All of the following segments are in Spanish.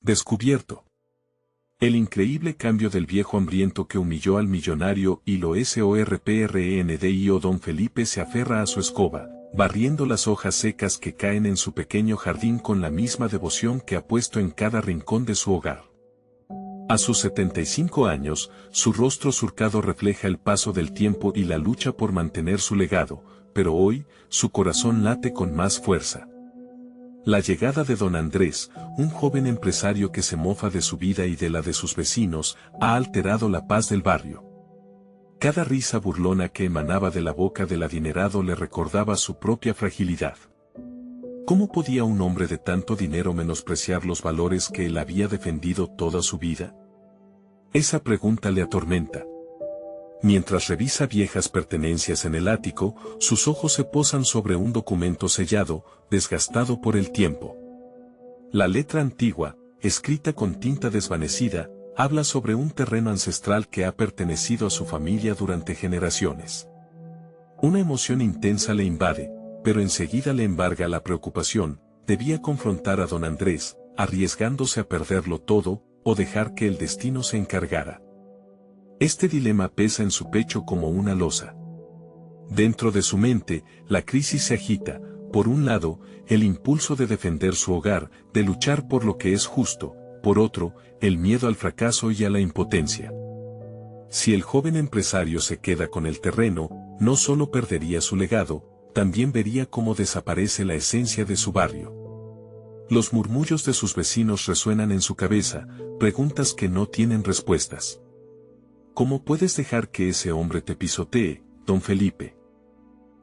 Descubierto. El increíble cambio del viejo hambriento que humilló al millonario y lo sorprendo. Don Felipe se aferra a su escoba, barriendo las hojas secas que caen en su pequeño jardín con la misma devoción que ha puesto en cada rincón de su hogar. A sus 75 años, su rostro surcado refleja el paso del tiempo y la lucha por mantener su legado, pero hoy, su corazón late con más fuerza. La llegada de don Andrés, un joven empresario que se mofa de su vida y de la de sus vecinos, ha alterado la paz del barrio. Cada risa burlona que emanaba de la boca del adinerado le recordaba su propia fragilidad. ¿Cómo podía un hombre de tanto dinero menospreciar los valores que él había defendido toda su vida? Esa pregunta le atormenta. Mientras revisa viejas pertenencias en el ático, sus ojos se posan sobre un documento sellado, desgastado por el tiempo. La letra antigua, escrita con tinta desvanecida, habla sobre un terreno ancestral que ha pertenecido a su familia durante generaciones. Una emoción intensa le invade, pero enseguida le embarga la preocupación. Debía confrontar a don Andrés, arriesgándose a perderlo todo, o dejar que el destino se encargara. Este dilema pesa en su pecho como una losa. Dentro de su mente, la crisis se agita. Por un lado, el impulso de defender su hogar, de luchar por lo que es justo; por otro, el miedo al fracaso y a la impotencia. Si el joven empresario se queda con el terreno, no solo perdería su legado, también vería cómo desaparece la esencia de su barrio. Los murmullos de sus vecinos resuenan en su cabeza, preguntas que no tienen respuestas. ¿Cómo puedes dejar que ese hombre te pisotee, don Felipe?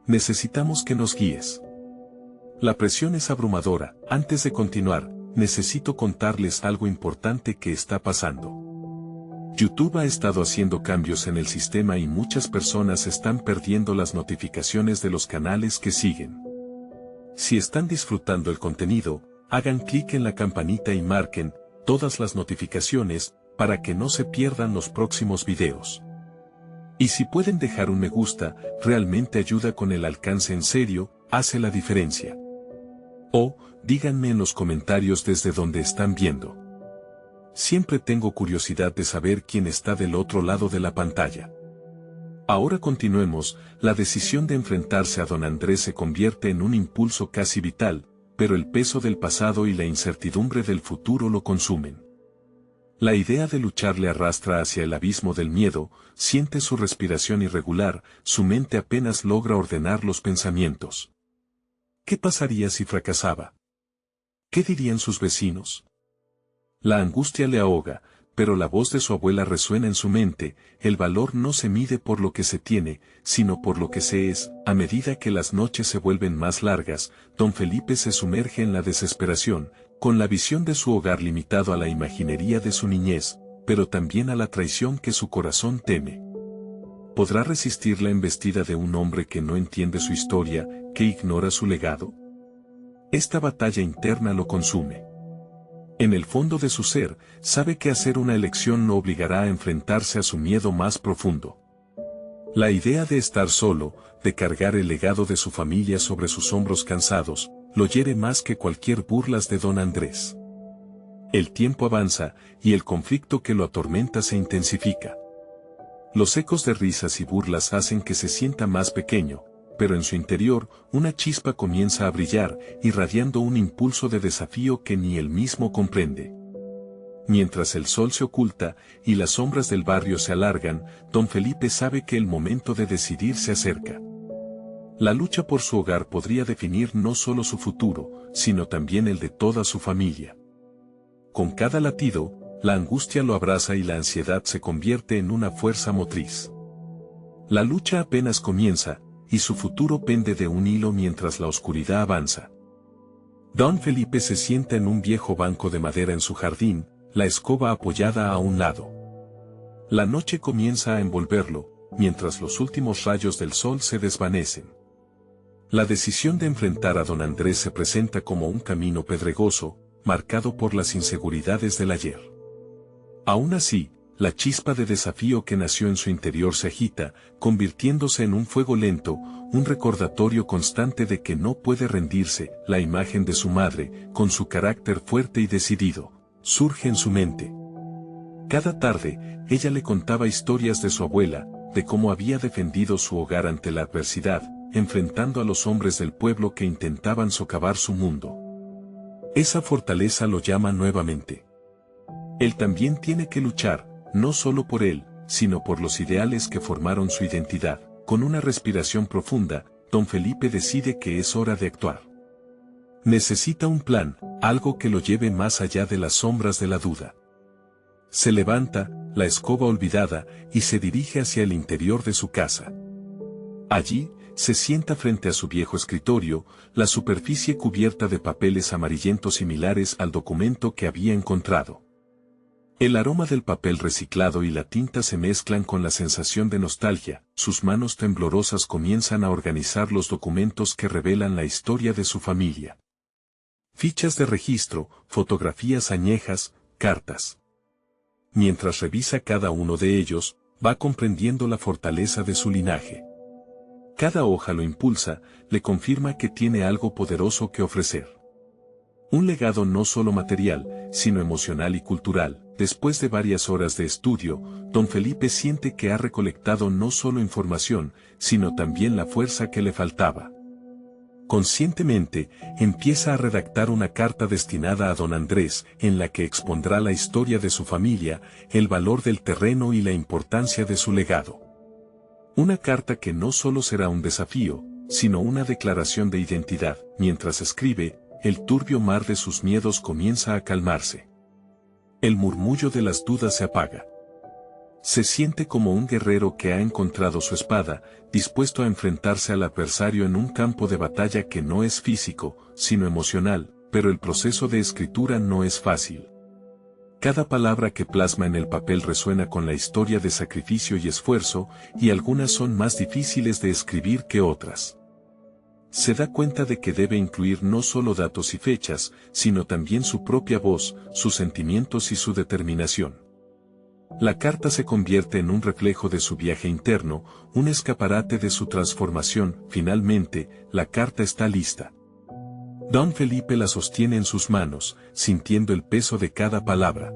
Necesitamos que nos guíes. La presión es abrumadora. Antes de continuar, necesito contarles algo importante que está pasando. YouTube ha estado haciendo cambios en el sistema y muchas personas están perdiendo las notificaciones de los canales que siguen. Si están disfrutando el contenido, hagan clic en la campanita y marquen todas las notificaciones, para que no se pierdan los próximos videos. Y si pueden dejar un me gusta, realmente ayuda con el alcance, en serio, hace la diferencia. O, díganme en los comentarios desde donde están viendo. Siempre tengo curiosidad de saber quién está del otro lado de la pantalla. Ahora continuemos. La decisión de enfrentarse a don Andrés se convierte en un impulso casi vital, pero el peso del pasado y la incertidumbre del futuro lo consumen. La idea de luchar le arrastra hacia el abismo del miedo, siente su respiración irregular, su mente apenas logra ordenar los pensamientos. ¿Qué pasaría si fracasaba? ¿Qué dirían sus vecinos? La angustia le ahoga, pero la voz de su abuela resuena en su mente. El valor no se mide por lo que se tiene, sino por lo que se es. A medida que las noches se vuelven más largas, don Felipe se sumerge en la desesperación, con la visión de su hogar limitado a la imaginería de su niñez, pero también a la traición que su corazón teme. ¿Podrá resistir la embestida de un hombre que no entiende su historia, que ignora su legado? Esta batalla interna lo consume. En el fondo de su ser, sabe que hacer una elección lo obligará a enfrentarse a su miedo más profundo. La idea de estar solo, de cargar el legado de su familia sobre sus hombros cansados, lo hiere más que cualquier burlas de don Andrés. El tiempo avanza, y el conflicto que lo atormenta se intensifica. Los ecos de risas y burlas hacen que se sienta más pequeño, pero en su interior, una chispa comienza a brillar, irradiando un impulso de desafío que ni él mismo comprende. Mientras el sol se oculta, y las sombras del barrio se alargan, don Felipe sabe que el momento de decidir se acerca. La lucha por su hogar podría definir no solo su futuro, sino también el de toda su familia. Con cada latido, la angustia lo abraza y la ansiedad se convierte en una fuerza motriz. La lucha apenas comienza, y su futuro pende de un hilo mientras la oscuridad avanza. Don Felipe se sienta en un viejo banco de madera en su jardín, la escoba apoyada a un lado. La noche comienza a envolverlo, mientras los últimos rayos del sol se desvanecen. La decisión de enfrentar a don Andrés se presenta como un camino pedregoso, marcado por las inseguridades del ayer. Aún así, la chispa de desafío que nació en su interior se agita, convirtiéndose en un fuego lento, un recordatorio constante de que no puede rendirse. La imagen de su madre, con su carácter fuerte y decidido, surge en su mente. Cada tarde, ella le contaba historias de su abuela, de cómo había defendido su hogar ante la adversidad, enfrentando a los hombres del pueblo que intentaban socavar su mundo. Esa fortaleza lo llama nuevamente. Él también tiene que luchar, no solo por él, sino por los ideales que formaron su identidad. Con una respiración profunda, don Felipe decide que es hora de actuar. Necesita un plan, algo que lo lleve más allá de las sombras de la duda. Se levanta, la escoba olvidada, y se dirige hacia el interior de su casa. Allí, se sienta frente a su viejo escritorio, la superficie cubierta de papeles amarillentos similares al documento que había encontrado. El aroma del papel reciclado y la tinta se mezclan con la sensación de nostalgia, sus manos temblorosas comienzan a organizar los documentos que revelan la historia de su familia. Fichas de registro, fotografías añejas, cartas. Mientras revisa cada uno de ellos, va comprendiendo la fortaleza de su linaje. Cada hoja lo impulsa, le confirma que tiene algo poderoso que ofrecer. Un legado no solo material, sino emocional y cultural. Después de varias horas de estudio, don Felipe siente que ha recolectado no solo información, sino también la fuerza que le faltaba. Conscientemente, empieza a redactar una carta destinada a don Andrés, en la que expondrá la historia de su familia, el valor del terreno y la importancia de su legado. Una carta que no solo será un desafío, sino una declaración de identidad. Mientras escribe, el turbio mar de sus miedos comienza a calmarse. El murmullo de las dudas se apaga. Se siente como un guerrero que ha encontrado su espada, dispuesto a enfrentarse al adversario en un campo de batalla que no es físico, sino emocional, pero el proceso de escritura no es fácil. Cada palabra que plasma en el papel resuena con la historia de sacrificio y esfuerzo, y algunas son más difíciles de escribir que otras. Se da cuenta de que debe incluir no solo datos y fechas, sino también su propia voz, sus sentimientos y su determinación. La carta se convierte en un reflejo de su viaje interno, un escaparate de su transformación. Finalmente, la carta está lista. Don Felipe la sostiene en sus manos, sintiendo el peso de cada palabra.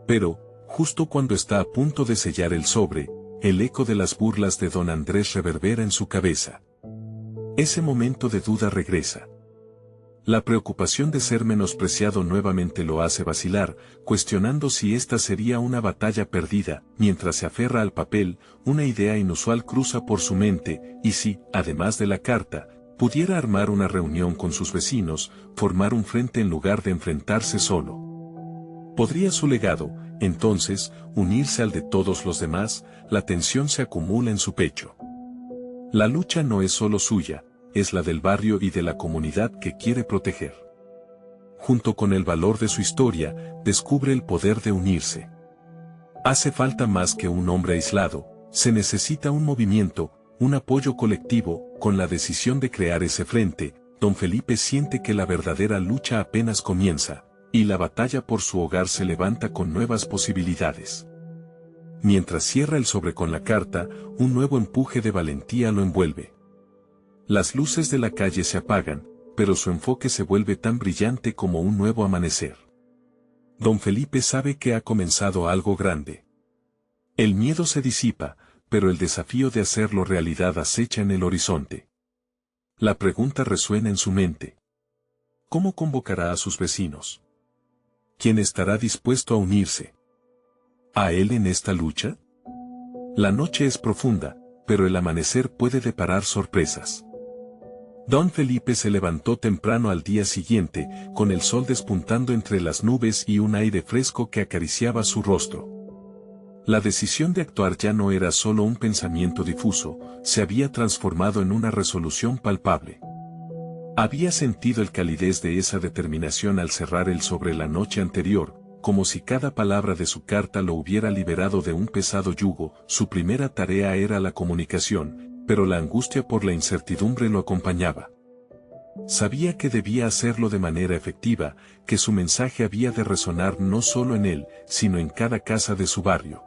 Pero, justo cuando está a punto de sellar el sobre, el eco de las burlas de don Andrés reverbera en su cabeza. Ese momento de duda regresa. La preocupación de ser menospreciado nuevamente lo hace vacilar, cuestionando si esta sería una batalla perdida. Mientras se aferra al papel, una idea inusual cruza por su mente, y si, además de la carta, pudiera armar una reunión con sus vecinos, formar un frente en lugar de enfrentarse solo. ¿Podría su legado, entonces, unirse al de todos los demás? La tensión se acumula en su pecho. La lucha no es solo suya, es la del barrio y de la comunidad que quiere proteger. Junto con el valor de su historia, descubre el poder de unirse. Hace falta más que un hombre aislado, se necesita un movimiento, un apoyo colectivo. Con la decisión de crear ese frente, don Felipe siente que la verdadera lucha apenas comienza, y la batalla por su hogar se levanta con nuevas posibilidades. Mientras cierra el sobre con la carta, un nuevo empuje de valentía lo envuelve. Las luces de la calle se apagan, pero su enfoque se vuelve tan brillante como un nuevo amanecer. Don Felipe sabe que ha comenzado algo grande. El miedo se disipa, pero el desafío de hacerlo realidad acecha en el horizonte. La pregunta resuena en su mente. ¿Cómo convocará a sus vecinos? ¿Quién estará dispuesto a unirse a él en esta lucha? La noche es profunda, pero el amanecer puede deparar sorpresas. Don Felipe se levantó temprano al día siguiente, con el sol despuntando entre las nubes y un aire fresco que acariciaba su rostro. La decisión de actuar ya no era solo un pensamiento difuso, se había transformado en una resolución palpable. Había sentido el calidez de esa determinación al cerrar el sobre la noche anterior, como si cada palabra de su carta lo hubiera liberado de un pesado yugo. Su primera tarea era la comunicación, pero la angustia por la incertidumbre lo acompañaba. Sabía que debía hacerlo de manera efectiva, que su mensaje había de resonar no solo en él, sino en cada casa de su barrio.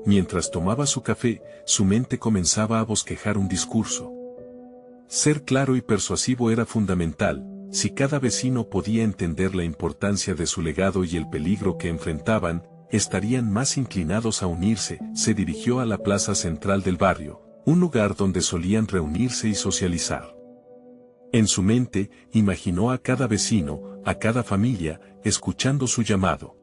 Mientras tomaba su café, su mente comenzaba a bosquejar un discurso. Ser claro y persuasivo era fundamental, Si cada vecino podía entender la importancia de su legado y el peligro que enfrentaban, estarían más inclinados a unirse. Se dirigió a la plaza central del barrio, un lugar donde solían reunirse y socializar. En su mente, imaginó a cada vecino, a cada familia, escuchando su llamado.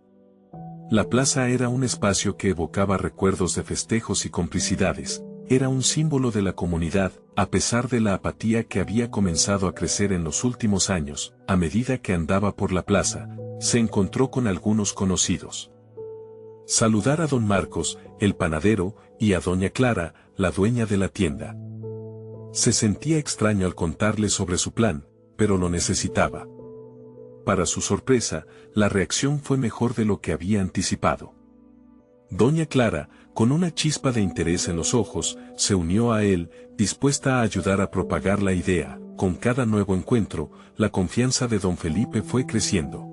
La plaza era un espacio que evocaba recuerdos de festejos y complicidades. Era un símbolo de la comunidad, a pesar de la apatía que había comenzado a crecer en los últimos años. A medida que andaba por la plaza, se encontró con algunos conocidos. Saludar a don Marcos, el panadero, y a doña Clara, la dueña de la tienda. Se sentía extraño al contarle sobre su plan, pero lo necesitaba. Para su sorpresa, la reacción fue mejor de lo que había anticipado. Doña Clara, con una chispa de interés en los ojos, se unió a él, dispuesta a ayudar a propagar la idea. Con cada nuevo encuentro, la confianza de don Felipe fue creciendo.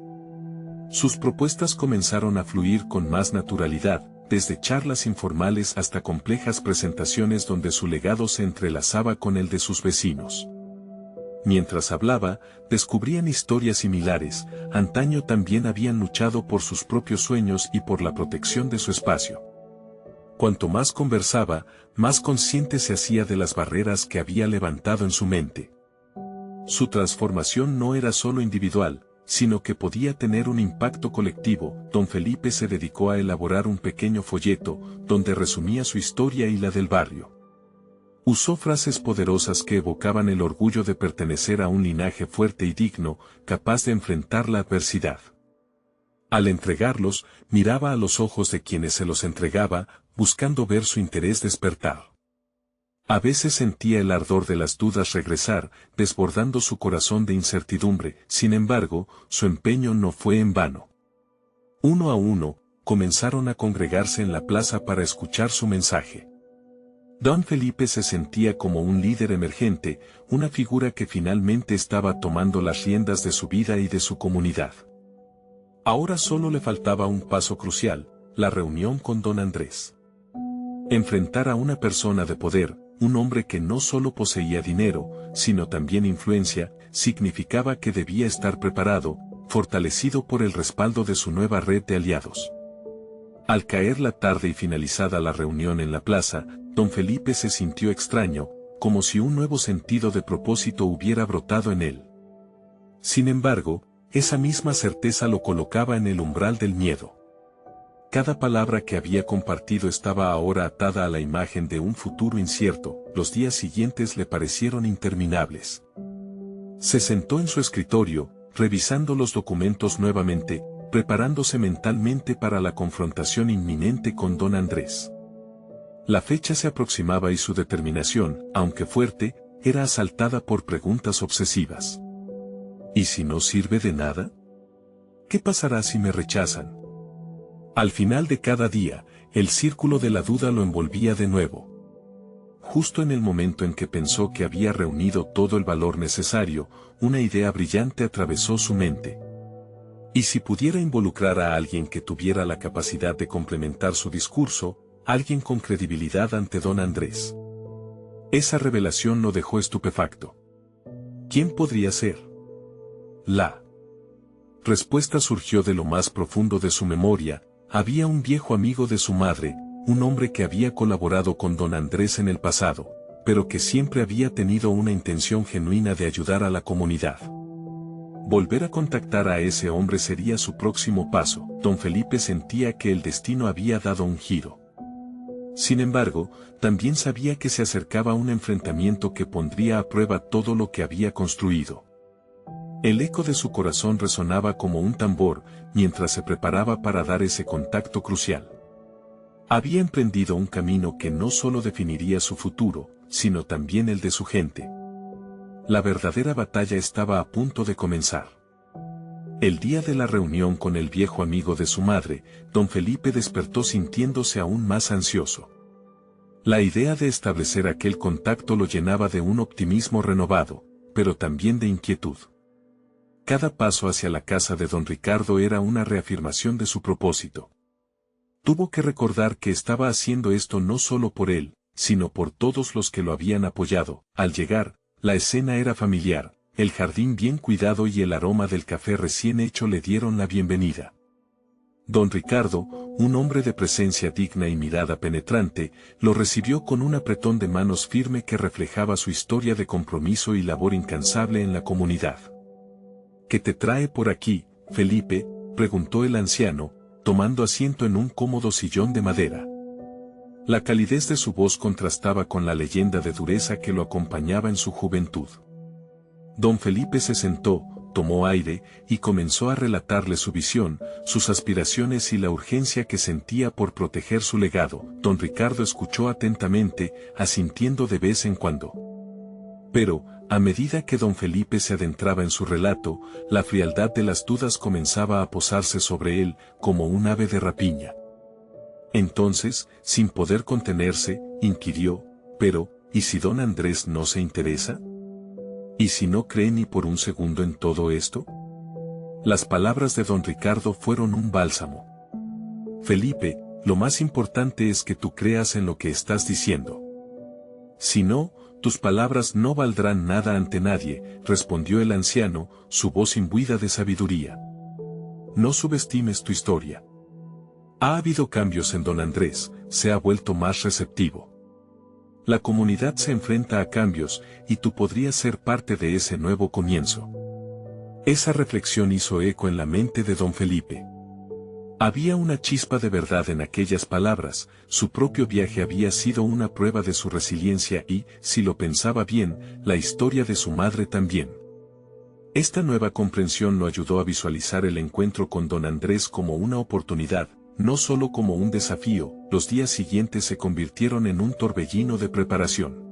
Sus propuestas comenzaron a fluir con más naturalidad, desde charlas informales hasta complejas presentaciones donde su legado se entrelazaba con el de sus vecinos. Mientras hablaba, descubrían historias similares. Antaño también habían luchado por sus propios sueños y por la protección de su espacio. Cuanto más conversaba, más consciente se hacía de las barreras que había levantado en su mente. Su transformación no era solo individual, sino que podía tener un impacto colectivo. Don Felipe se dedicó a elaborar un pequeño folleto, donde resumía su historia y la del barrio. Usó frases poderosas que evocaban el orgullo de pertenecer a un linaje fuerte y digno, capaz de enfrentar la adversidad. Al entregarlos, miraba a los ojos de quienes se los entregaba, buscando ver su interés despertar. A veces sentía el ardor de las dudas regresar, desbordando su corazón de incertidumbre. Sin embargo, su empeño no fue en vano. Uno a uno, comenzaron a congregarse en la plaza para escuchar su mensaje. Don Felipe se sentía como un líder emergente, una figura que finalmente estaba tomando las riendas de su vida y de su comunidad. Ahora solo le faltaba un paso crucial, la reunión con don Andrés. Enfrentar a una persona de poder, un hombre que no solo poseía dinero, sino también influencia, significaba que debía estar preparado, fortalecido por el respaldo de su nueva red de aliados. Al caer la tarde y finalizada la reunión en la plaza, don Felipe se sintió extraño, como si un nuevo sentido de propósito hubiera brotado en él. Sin embargo, esa misma certeza lo colocaba en el umbral del miedo. Cada palabra que había compartido estaba ahora atada a la imagen de un futuro incierto. Los días siguientes le parecieron interminables. Se sentó en su escritorio, revisando los documentos nuevamente, preparándose mentalmente para la confrontación inminente con don Andrés. La fecha se aproximaba y su determinación, aunque fuerte, era asaltada por preguntas obsesivas. ¿Y si no sirve de nada? ¿Qué pasará si me rechazan? Al final de cada día, el círculo de la duda lo envolvía de nuevo. Justo en el momento en que pensó que había reunido todo el valor necesario, una idea brillante atravesó su mente. ¿Y si pudiera involucrar a alguien que tuviera la capacidad de complementar su discurso, alguien con credibilidad ante don Andrés? Esa revelación lo dejó estupefacto. ¿Quién podría ser? La respuesta surgió de lo más profundo de su memoria. Había un viejo amigo de su madre, un hombre que había colaborado con don Andrés en el pasado, pero que siempre había tenido una intención genuina de ayudar a la comunidad. Volver a contactar a ese hombre sería su próximo paso. Don Felipe sentía que el destino había dado un giro. Sin embargo, también sabía que se acercaba un enfrentamiento que pondría a prueba todo lo que había construido. El eco de su corazón resonaba como un tambor, mientras se preparaba para dar ese contacto crucial. Había emprendido un camino que no solo definiría su futuro, sino también el de su gente. La verdadera batalla estaba a punto de comenzar. El día de la reunión con el viejo amigo de su madre, don Felipe despertó sintiéndose aún más ansioso. La idea de establecer aquel contacto lo llenaba de un optimismo renovado, pero también de inquietud. Cada paso hacia la casa de don Ricardo era una reafirmación de su propósito. Tuvo que recordar que estaba haciendo esto no solo por él, sino por todos los que lo habían apoyado. Al llegar, la escena era familiar. el jardín bien cuidado y el aroma del café recién hecho le dieron la bienvenida. Don Ricardo, un hombre de presencia digna y mirada penetrante, lo recibió con un apretón de manos firme que reflejaba su historia de compromiso y labor incansable en la comunidad. ¿Qué te trae por aquí, Felipe?, preguntó el anciano, tomando asiento en un cómodo sillón de madera. La calidez de su voz contrastaba con la leyenda de dureza que lo acompañaba en su juventud. Don Felipe se sentó, tomó aire, y comenzó a relatarle su visión, sus aspiraciones y la urgencia que sentía por proteger su legado. Don Ricardo escuchó atentamente, asintiendo de vez en cuando. Pero, a medida que don Felipe se adentraba en su relato, la frialdad de las dudas comenzaba a posarse sobre él, como un ave de rapiña. Entonces, sin poder contenerse, inquirió, pero, ¿y si don Andrés no se interesa? ¿Y si no cree ni por un segundo en todo esto? Las palabras de don Ricardo fueron un bálsamo. Felipe, lo más importante es que tú creas en lo que estás diciendo. Si no, tus palabras no valdrán nada ante nadie, respondió el anciano, su voz imbuida de sabiduría. No subestimes tu historia. Ha habido cambios en don Andrés, se ha vuelto más receptivo. La comunidad se enfrenta a cambios, y tú podrías ser parte de ese nuevo comienzo. Esa reflexión hizo eco en la mente de don Felipe. Había una chispa de verdad en aquellas palabras, su propio viaje había sido una prueba de su resiliencia y, si lo pensaba bien, la historia de su madre también. Esta nueva comprensión lo ayudó a visualizar el encuentro con don Andrés como una oportunidad, no solo como un desafío. Los días siguientes se convirtieron en un torbellino de preparación.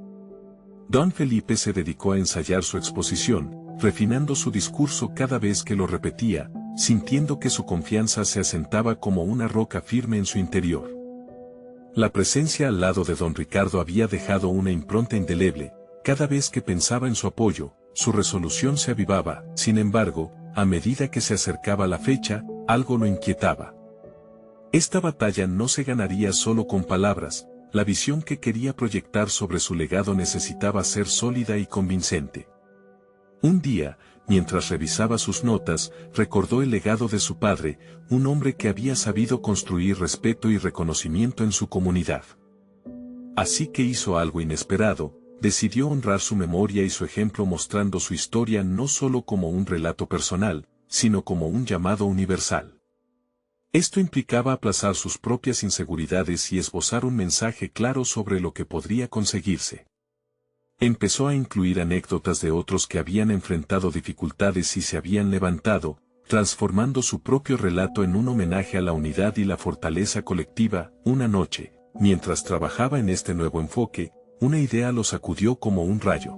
Don Felipe se dedicó a ensayar su exposición, refinando su discurso cada vez que lo repetía, sintiendo que su confianza se asentaba como una roca firme en su interior. La presencia al lado de don Ricardo había dejado una impronta indeleble, cada vez que pensaba en su apoyo, su resolución se avivaba. Sin embargo, a medida que se acercaba la fecha, algo lo inquietaba. Esta batalla no se ganaría solo con palabras, la visión que quería proyectar sobre su legado necesitaba ser sólida y convincente. Un día, mientras revisaba sus notas, recordó el legado de su padre, un hombre que había sabido construir respeto y reconocimiento en su comunidad. Así que hizo algo inesperado, decidió honrar su memoria y su ejemplo mostrando su historia no solo como un relato personal, sino como un llamado universal. Esto implicaba aplazar sus propias inseguridades y esbozar un mensaje claro sobre lo que podría conseguirse. Empezó a incluir anécdotas de otros que habían enfrentado dificultades y se habían levantado, transformando su propio relato en un homenaje a la unidad y la fortaleza colectiva. Una noche, mientras trabajaba en este nuevo enfoque, una idea lo sacudió como un rayo.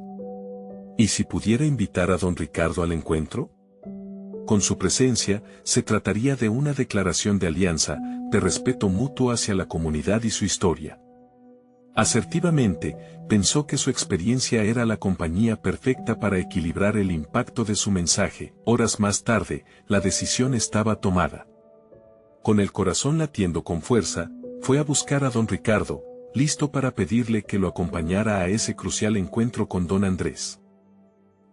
¿Y si pudiera invitar a don Ricardo al encuentro? Con su presencia, se trataría de una declaración de alianza, de respeto mutuo hacia la comunidad y su historia. Asertivamente, pensó que su experiencia era la compañía perfecta para equilibrar el impacto de su mensaje. Horas más tarde, la decisión estaba tomada. Con el corazón latiendo con fuerza, fue a buscar a don Ricardo, listo para pedirle que lo acompañara a ese crucial encuentro con don Andrés.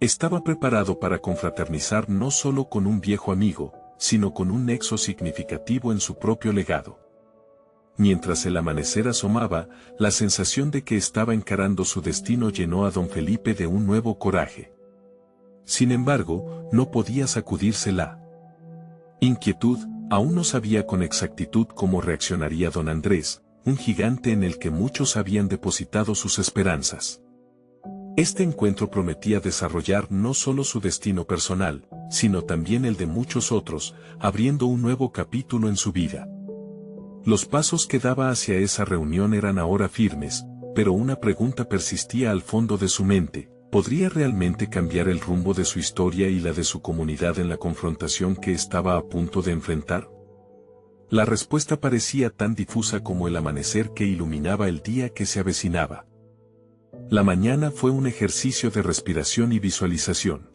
Estaba preparado para confraternizar no solo con un viejo amigo, sino con un nexo significativo en su propio legado. Mientras el amanecer asomaba, la sensación de que estaba encarando su destino llenó a don Felipe de un nuevo coraje. Sin embargo, no podía sacudirse la inquietud. Aún no sabía con exactitud cómo reaccionaría don Andrés, un gigante en el que muchos habían depositado sus esperanzas. Este encuentro prometía desarrollar no solo su destino personal, sino también el de muchos otros, abriendo un nuevo capítulo en su vida. Los pasos que daba hacia esa reunión eran ahora firmes, pero una pregunta persistía al fondo de su mente: ¿podría realmente cambiar el rumbo de su historia y la de su comunidad en la confrontación que estaba a punto de enfrentar? La respuesta parecía tan difusa como el amanecer que iluminaba el día que se avecinaba. La mañana fue un ejercicio de respiración y visualización.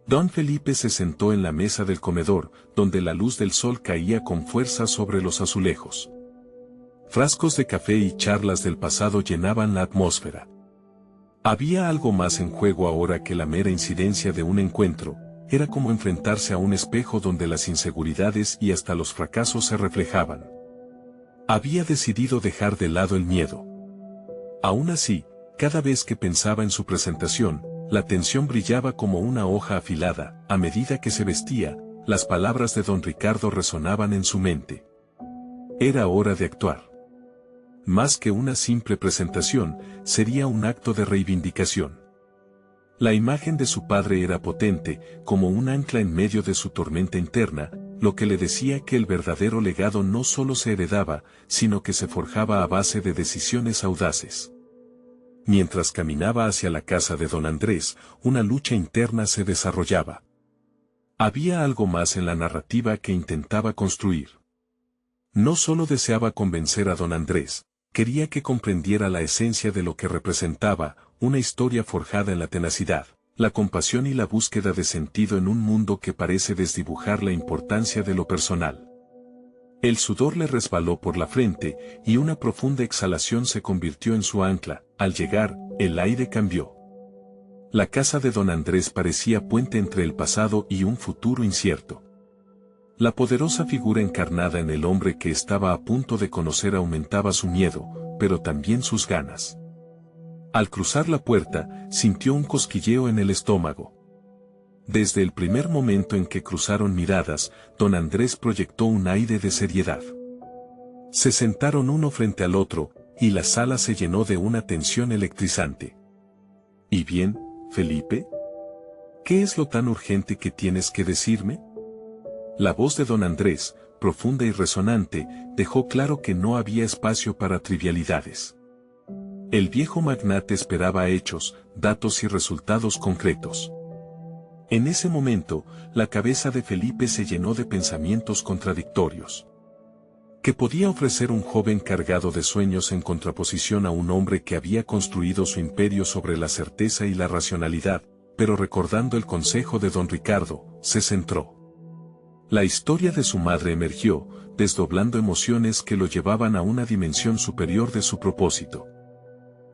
Don Felipe se sentó en la mesa del comedor, donde la luz del sol caía con fuerza sobre los azulejos. Frascos de café y charlas del pasado llenaban la atmósfera. Había algo más en juego ahora que la mera incidencia de un encuentro, era como enfrentarse a un espejo donde las inseguridades y hasta los fracasos se reflejaban. Había decidido dejar de lado el miedo. Aún así, cada vez que pensaba en su presentación, la tensión brillaba como una hoja afilada. A medida que se vestía, las palabras de don Ricardo resonaban en su mente. Era hora de actuar. Más que una simple presentación, sería un acto de reivindicación. La imagen de su padre era potente, como un ancla en medio de su tormenta interna, lo que le decía que el verdadero legado no solo se heredaba, sino que se forjaba a base de decisiones audaces. Mientras caminaba hacia la casa de don Andrés, una lucha interna se desarrollaba. Había algo más en la narrativa que intentaba construir. No solo deseaba convencer a don Andrés, quería que comprendiera la esencia de lo que representaba, una historia forjada en la tenacidad, la compasión y la búsqueda de sentido en un mundo que parece desdibujar la importancia de lo personal. El sudor le resbaló por la frente, y una profunda exhalación se convirtió en su ancla. Al llegar, el aire cambió. La casa de don Andrés parecía puente entre el pasado y un futuro incierto. La poderosa figura encarnada en el hombre que estaba a punto de conocer aumentaba su miedo, pero también sus ganas. Al cruzar la puerta, sintió un cosquilleo en el estómago. Desde el primer momento en que cruzaron miradas, don Andrés proyectó un aire de seriedad. Se sentaron uno frente al otro, y la sala se llenó de una tensión electrizante. ¿Y bien, Felipe? ¿Qué es lo tan urgente que tienes que decirme? La voz de don Andrés, profunda y resonante, dejó claro que no había espacio para trivialidades. El viejo magnate esperaba hechos, datos y resultados concretos. En ese momento, la cabeza de Felipe se llenó de pensamientos contradictorios. ¿Qué podía ofrecer un joven cargado de sueños en contraposición a un hombre que había construido su imperio sobre la certeza y la racionalidad? Pero recordando el consejo de don Ricardo, se centró. La historia de su madre emergió, desdoblando emociones que lo llevaban a una dimensión superior de su propósito.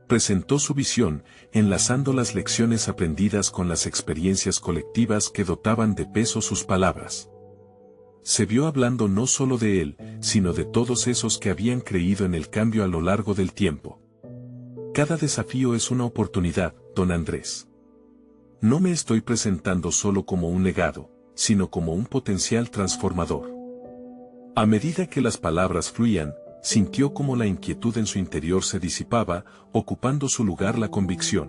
Presentó su visión, enlazando las lecciones aprendidas con las experiencias colectivas que dotaban de peso sus palabras. Se vio hablando no solo de él, sino de todos esos que habían creído en el cambio a lo largo del tiempo. Cada desafío es una oportunidad, don Andrés. No me estoy presentando solo como un legado, sino como un potencial transformador. A medida que las palabras fluían, sintió como la inquietud en su interior se disipaba, ocupando su lugar la convicción.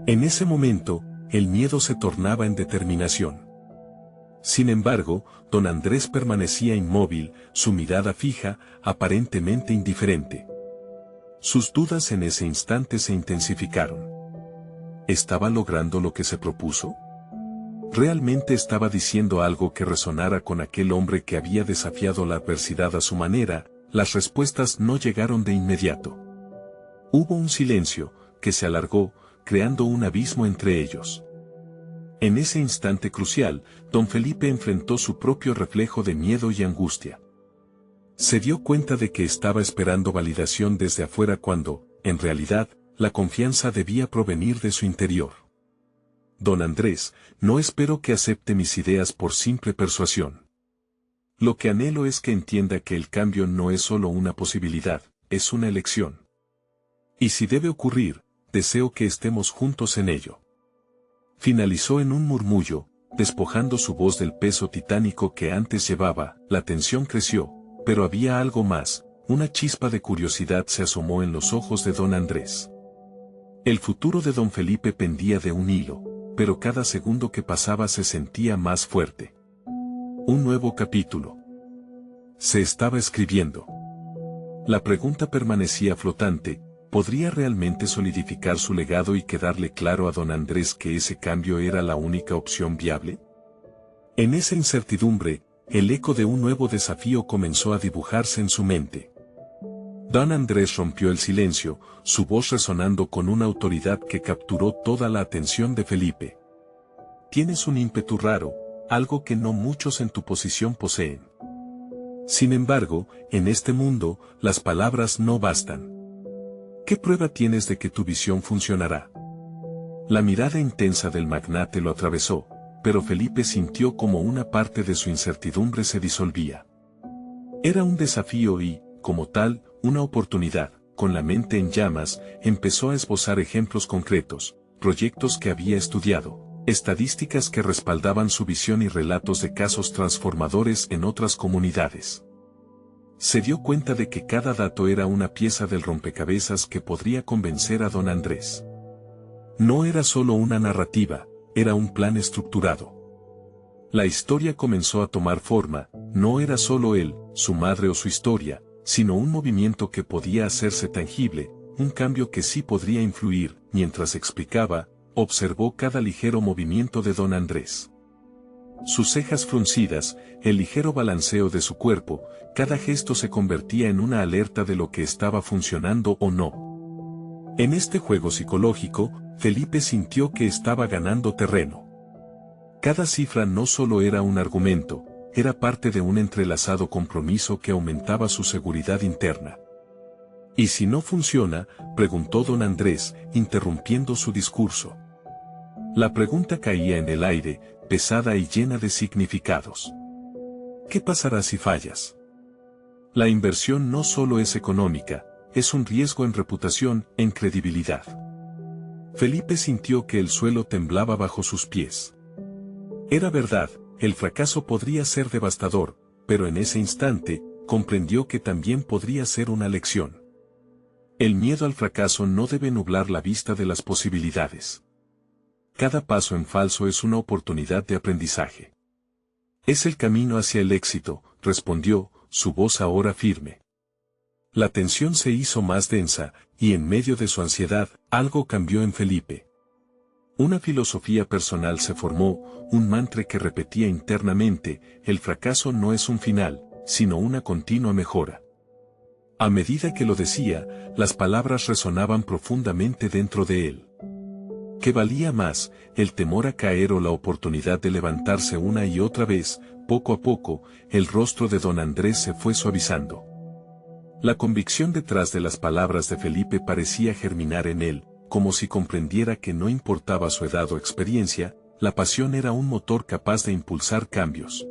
En ese momento, el miedo se tornaba en determinación. Sin embargo, don Andrés permanecía inmóvil, su mirada fija, aparentemente indiferente. Sus dudas en ese instante se intensificaron. ¿Estaba logrando lo que se propuso? ¿Realmente estaba diciendo algo que resonara con aquel hombre que había desafiado la adversidad a su manera? Las respuestas no llegaron de inmediato. Hubo un silencio, que se alargó, creando un abismo entre ellos. En ese instante crucial, don Felipe enfrentó su propio reflejo de miedo y angustia. Se dio cuenta de que estaba esperando validación desde afuera cuando, en realidad, la confianza debía provenir de su interior. Don Andrés, no espero que acepte mis ideas por simple persuasión. Lo que anhelo es que entienda que el cambio no es solo una posibilidad, es una elección. Y si debe ocurrir, deseo que estemos juntos en ello. Finalizó en un murmullo, despojando su voz del peso titánico que antes llevaba. La tensión creció, pero había algo más, una chispa de curiosidad se asomó en los ojos de don Andrés. El futuro de don Felipe pendía de un hilo, pero cada segundo que pasaba se sentía más fuerte. Un nuevo capítulo. Se estaba escribiendo. La pregunta permanecía flotante, ¿podría realmente solidificar su legado y quedarle claro a don Andrés que ese cambio era la única opción viable? En esa incertidumbre, el eco de un nuevo desafío comenzó a dibujarse en su mente. Don Andrés rompió el silencio, su voz resonando con una autoridad que capturó toda la atención de Felipe. Tienes un ímpetu raro, algo que no muchos en tu posición poseen. Sin embargo, en este mundo, las palabras no bastan. ¿Qué prueba tienes de que tu visión funcionará? La mirada intensa del magnate lo atravesó, pero Felipe sintió como una parte de su incertidumbre se disolvía. Era un desafío y, como tal, una oportunidad. Con la mente en llamas, empezó a esbozar ejemplos concretos, proyectos que había estudiado, estadísticas que respaldaban su visión y relatos de casos transformadores en otras comunidades. Se dio cuenta de que cada dato era una pieza del rompecabezas que podría convencer a don Andrés. No era solo una narrativa, era un plan estructurado. La historia comenzó a tomar forma, no era solo él, su madre o su historia, sino un movimiento que podía hacerse tangible, un cambio que sí podría influir. Mientras explicaba, observó cada ligero movimiento de don Andrés. Sus cejas fruncidas, el ligero balanceo de su cuerpo, cada gesto se convertía en una alerta de lo que estaba funcionando o no. En este juego psicológico, Felipe sintió que estaba ganando terreno. Cada cifra no solo era un argumento, era parte de un entrelazado compromiso que aumentaba su seguridad interna. ¿Y si no funciona?, preguntó don Andrés, interrumpiendo su discurso. La pregunta caía en el aire, pesada y llena de significados. ¿Qué pasará si fallas? La inversión no solo es económica, es un riesgo en reputación, en credibilidad. Felipe sintió que el suelo temblaba bajo sus pies. Era verdad, el fracaso podría ser devastador, pero en ese instante, comprendió que también podría ser una lección. El miedo al fracaso no debe nublar la vista de las posibilidades. Cada paso en falso es una oportunidad de aprendizaje. Es el camino hacia el éxito, respondió, su voz ahora firme. La tensión se hizo más densa, y en medio de su ansiedad, algo cambió en Felipe. Una filosofía personal se formó, un mantra que repetía internamente: el fracaso no es un final, sino una continua mejora. A medida que lo decía, las palabras resonaban profundamente dentro de él. ¿Qué valía más, el temor a caer o la oportunidad de levantarse una y otra vez? Poco a poco, el rostro de don Andrés se fue suavizando. La convicción detrás de las palabras de Felipe parecía germinar en él, como si comprendiera que no importaba su edad o experiencia, la pasión era un motor capaz de impulsar cambios.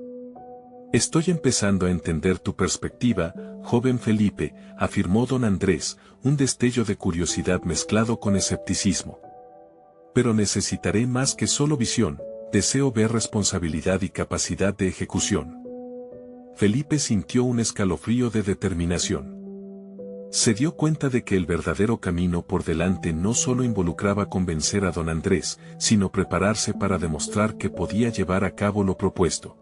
Estoy empezando a entender tu perspectiva, joven Felipe, afirmó don Andrés, un destello de curiosidad mezclado con escepticismo. Pero necesitaré más que solo visión, deseo ver responsabilidad y capacidad de ejecución. Felipe sintió un escalofrío de determinación. Se dio cuenta de que el verdadero camino por delante no solo involucraba convencer a don Andrés, sino prepararse para demostrar que podía llevar a cabo lo propuesto.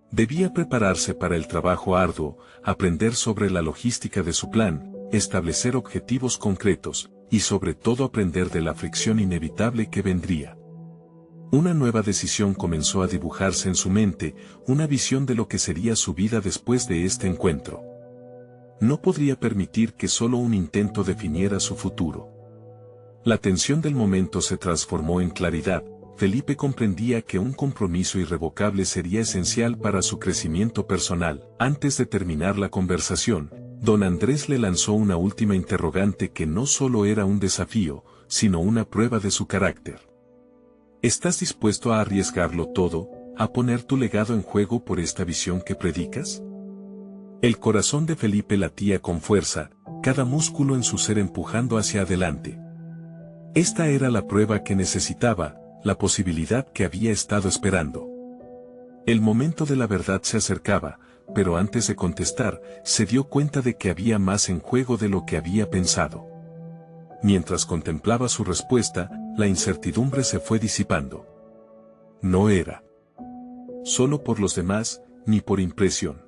Debía prepararse para el trabajo arduo, aprender sobre la logística de su plan, establecer objetivos concretos, y sobre todo aprender de la fricción inevitable que vendría. Una nueva decisión comenzó a dibujarse en su mente, una visión de lo que sería su vida después de este encuentro. No podría permitir que solo un intento definiera su futuro. La tensión del momento se transformó en claridad. Felipe comprendía que un compromiso irrevocable sería esencial para su crecimiento personal. Antes de terminar la conversación, don Andrés le lanzó una última interrogante que no solo era un desafío, sino una prueba de su carácter. ¿Estás dispuesto a arriesgarlo todo, a poner tu legado en juego por esta visión que predicas? El corazón de Felipe latía con fuerza, cada músculo en su ser empujando hacia adelante. Esta era la prueba que necesitaba, la posibilidad que había estado esperando. El momento de la verdad se acercaba, pero antes de contestar, se dio cuenta de que había más en juego de lo que había pensado. Mientras contemplaba su respuesta, la incertidumbre se fue disipando. No era solo por los demás, ni por impresión.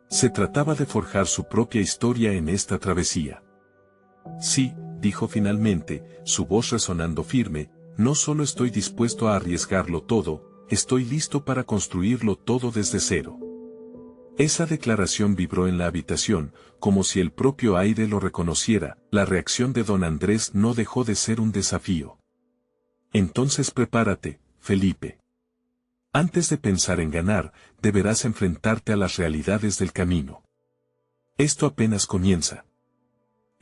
Se trataba de forjar su propia historia en esta travesía. Sí, dijo finalmente, su voz resonando firme, no solo estoy dispuesto a arriesgarlo todo, estoy listo para construirlo todo desde cero. Esa declaración vibró en la habitación, como si el propio aire lo reconociera. La reacción de don Andrés no dejó de ser un desafío. Entonces prepárate, Felipe. Antes de pensar en ganar, deberás enfrentarte a las realidades del camino. Esto apenas comienza.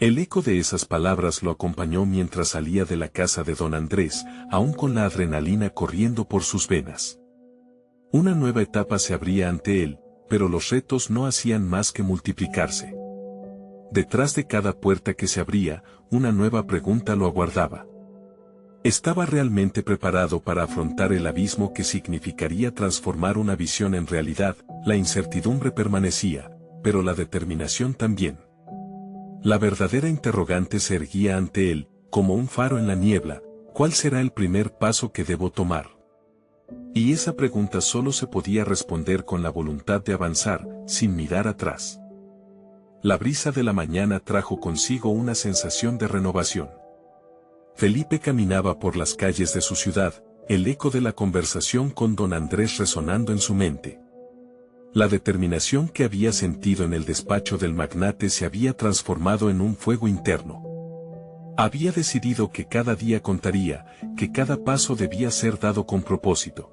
El eco de esas palabras lo acompañó mientras salía de la casa de don Andrés, aún con la adrenalina corriendo por sus venas. Una nueva etapa se abría ante él, pero los retos no hacían más que multiplicarse. Detrás de cada puerta que se abría, una nueva pregunta lo aguardaba. ¿Estaba realmente preparado para afrontar el abismo que significaría transformar una visión en realidad? La incertidumbre permanecía, pero la determinación también. La verdadera interrogante se erguía ante él, como un faro en la niebla: ¿cuál será el primer paso que debo tomar? Y esa pregunta solo se podía responder con la voluntad de avanzar, sin mirar atrás. La brisa de la mañana trajo consigo una sensación de renovación. Felipe caminaba por las calles de su ciudad, el eco de la conversación con don Andrés resonando en su mente. La determinación que había sentido en el despacho del magnate se había transformado en un fuego interno. Había decidido que cada día contaría, que cada paso debía ser dado con propósito.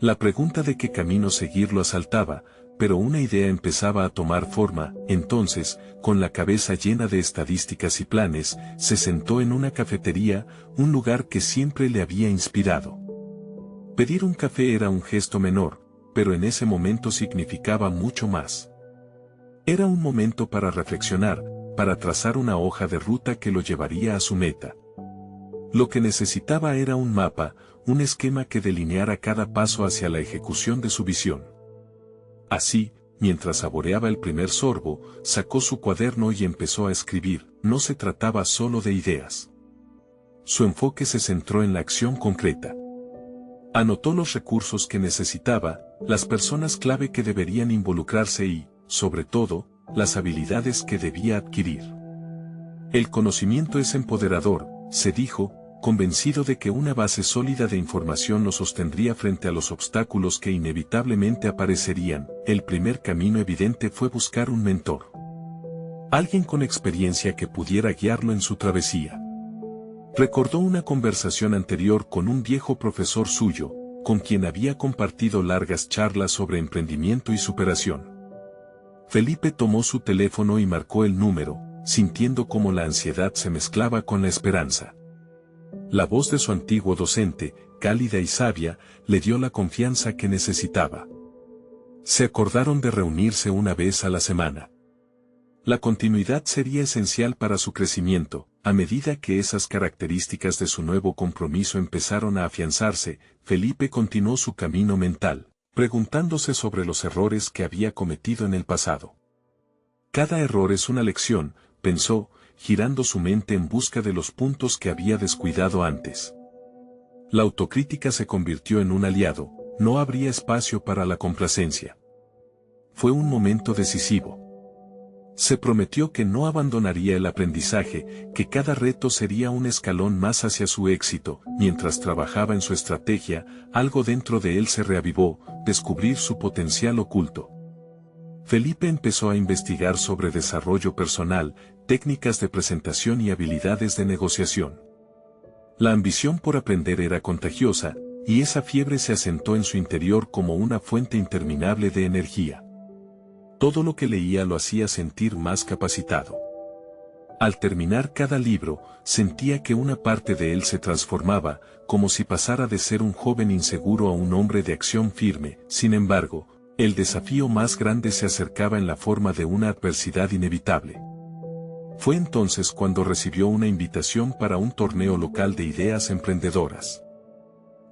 La pregunta de qué camino seguir lo asaltaba, pero una idea empezaba a tomar forma. Entonces, con la cabeza llena de estadísticas y planes, se sentó en una cafetería, un lugar que siempre le había inspirado. Pedir un café era un gesto menor, pero en ese momento significaba mucho más. Era un momento para reflexionar, para trazar una hoja de ruta que lo llevaría a su meta. Lo que necesitaba era un mapa, un esquema que delineara cada paso hacia la ejecución de su visión. Así, mientras saboreaba el primer sorbo, sacó su cuaderno y empezó a escribir. No se trataba solo de ideas. Su enfoque se centró en la acción concreta. Anotó los recursos que necesitaba, las personas clave que deberían involucrarse y, sobre todo, las habilidades que debía adquirir. El conocimiento es empoderador, se dijo, convencido de que una base sólida de información lo sostendría frente a los obstáculos que inevitablemente aparecerían. El primer camino evidente fue buscar un mentor. Alguien con experiencia que pudiera guiarlo en su travesía. Recordó una conversación anterior con un viejo profesor suyo, con quien había compartido largas charlas sobre emprendimiento y superación. Felipe tomó su teléfono y marcó el número, sintiendo cómo la ansiedad se mezclaba con la esperanza. La voz de su antiguo docente, cálida y sabia, le dio la confianza que necesitaba. Se acordaron de reunirse una vez a la semana. La continuidad sería esencial para su crecimiento. A medida que esas características de su nuevo compromiso empezaron a afianzarse, Felipe continuó su camino mental, preguntándose sobre los errores que había cometido en el pasado. Cada error es una lección, pensó, girando su mente en busca de los puntos que había descuidado antes. La autocrítica se convirtió en un aliado, no habría espacio para la complacencia. Fue un momento decisivo. Se prometió que no abandonaría el aprendizaje, que cada reto sería un escalón más hacia su éxito. Mientras trabajaba en su estrategia, algo dentro de él se reavivó, descubrir su potencial oculto. Felipe empezó a investigar sobre desarrollo personal, técnicas de presentación y habilidades de negociación. La ambición por aprender era contagiosa, y esa fiebre se asentó en su interior como una fuente interminable de energía. Todo lo que leía lo hacía sentir más capacitado. Al terminar cada libro, sentía que una parte de él se transformaba, como si pasara de ser un joven inseguro a un hombre de acción firme. Sin embargo, el desafío más grande se acercaba en la forma de una adversidad inevitable. Fue entonces cuando recibió una invitación para un torneo local de ideas emprendedoras.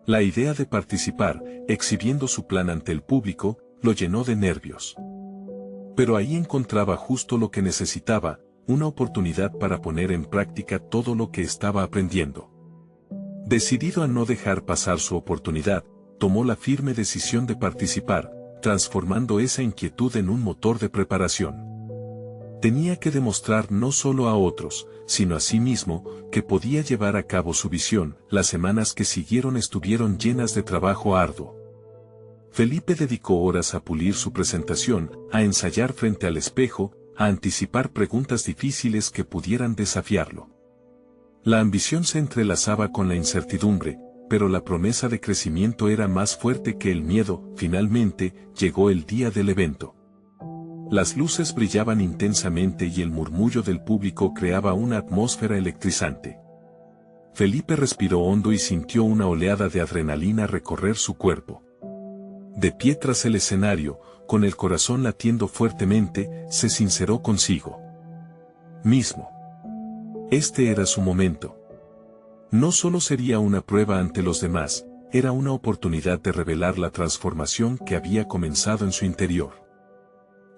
La idea de participar, exhibiendo su plan ante el público, lo llenó de nervios. Pero ahí encontraba justo lo que necesitaba, una oportunidad para poner en práctica todo lo que estaba aprendiendo. Decidido a no dejar pasar su oportunidad, tomó la firme decisión de participar, transformando esa inquietud en un motor de preparación. Tenía que demostrar no solo a otros, sino a sí mismo, que podía llevar a cabo su visión. Las semanas que siguieron estuvieron llenas de trabajo arduo. Felipe dedicó horas a pulir su presentación, a ensayar frente al espejo, a anticipar preguntas difíciles que pudieran desafiarlo. La ambición se entrelazaba con la incertidumbre, pero la promesa de crecimiento era más fuerte que el miedo. Finalmente, llegó el día del evento. Las luces brillaban intensamente y el murmullo del público creaba una atmósfera electrizante. Felipe respiró hondo y sintió una oleada de adrenalina recorrer su cuerpo. De pie tras el escenario, con el corazón latiendo fuertemente, se sinceró consigo mismo. Este era su momento. No solo sería una prueba ante los demás, era una oportunidad de revelar la transformación que había comenzado en su interior.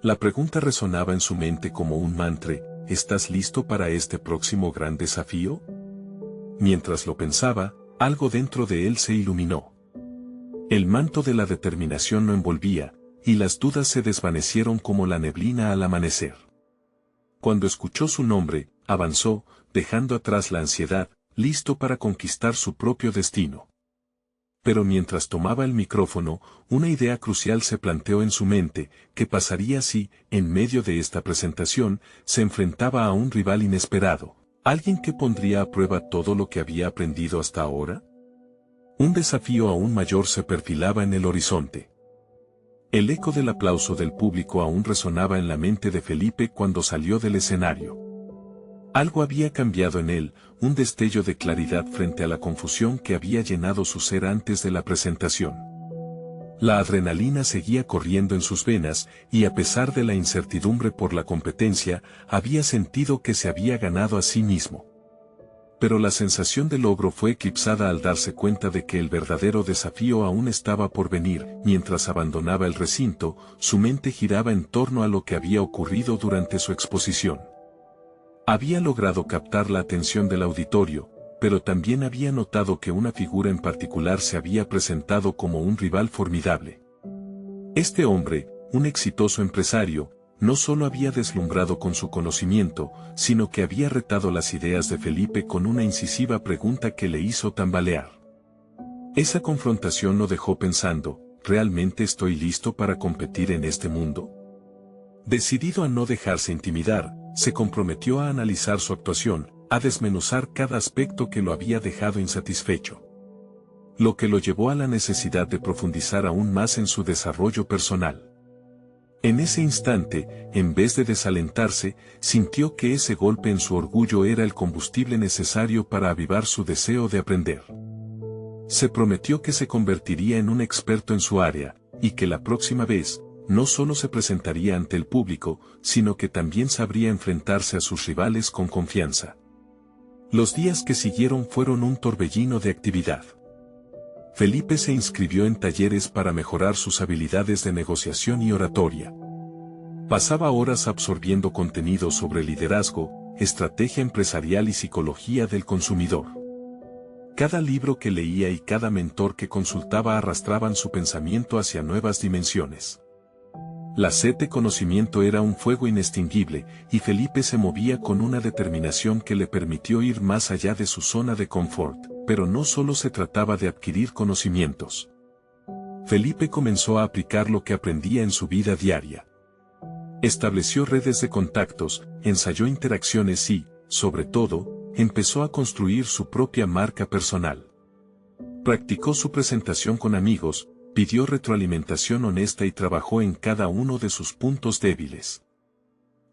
La pregunta resonaba en su mente como un mantra: ¿estás listo para este próximo gran desafío? Mientras lo pensaba, algo dentro de él se iluminó. El manto de la determinación lo envolvía, y las dudas se desvanecieron como la neblina al amanecer. Cuando escuchó su nombre, avanzó, dejando atrás la ansiedad, listo para conquistar su propio destino. Pero mientras tomaba el micrófono, una idea crucial se planteó en su mente: ¿qué pasaría si, en medio de esta presentación, se enfrentaba a un rival inesperado? ¿Alguien que pondría a prueba todo lo que había aprendido hasta ahora? Un desafío aún mayor se perfilaba en el horizonte. El eco del aplauso del público aún resonaba en la mente de Felipe cuando salió del escenario. Algo había cambiado en él, un destello de claridad frente a la confusión que había llenado su ser antes de la presentación. La adrenalina seguía corriendo en sus venas, y a pesar de la incertidumbre por la competencia, había sentido que se había ganado a sí mismo. Pero la sensación de logro fue eclipsada al darse cuenta de que el verdadero desafío aún estaba por venir. Mientras abandonaba el recinto, su mente giraba en torno a lo que había ocurrido durante su exposición. Había logrado captar la atención del auditorio, pero también había notado que una figura en particular se había presentado como un rival formidable. Este hombre, un exitoso empresario, no solo había deslumbrado con su conocimiento, sino que había retado las ideas de Felipe con una incisiva pregunta que le hizo tambalear. Esa confrontación lo dejó pensando: ¿realmente estoy listo para competir en este mundo? Decidido a no dejarse intimidar, se comprometió a analizar su actuación, a desmenuzar cada aspecto que lo había dejado insatisfecho. Lo que lo llevó a la necesidad de profundizar aún más en su desarrollo personal. En ese instante, en vez de desalentarse, sintió que ese golpe en su orgullo era el combustible necesario para avivar su deseo de aprender. Se prometió que se convertiría en un experto en su área, y que la próxima vez, no solo se presentaría ante el público, sino que también sabría enfrentarse a sus rivales con confianza. Los días que siguieron fueron un torbellino de actividad. Felipe se inscribió en talleres para mejorar sus habilidades de negociación y oratoria. Pasaba horas absorbiendo contenido sobre liderazgo, estrategia empresarial y psicología del consumidor. Cada libro que leía y cada mentor que consultaba arrastraban su pensamiento hacia nuevas dimensiones. La sed de conocimiento era un fuego inextinguible, y Felipe se movía con una determinación que le permitió ir más allá de su zona de confort. Pero no solo se trataba de adquirir conocimientos. Felipe comenzó a aplicar lo que aprendía en su vida diaria. Estableció redes de contactos, ensayó interacciones y, sobre todo, empezó a construir su propia marca personal. Practicó su presentación con amigos, pidió retroalimentación honesta y trabajó en cada uno de sus puntos débiles.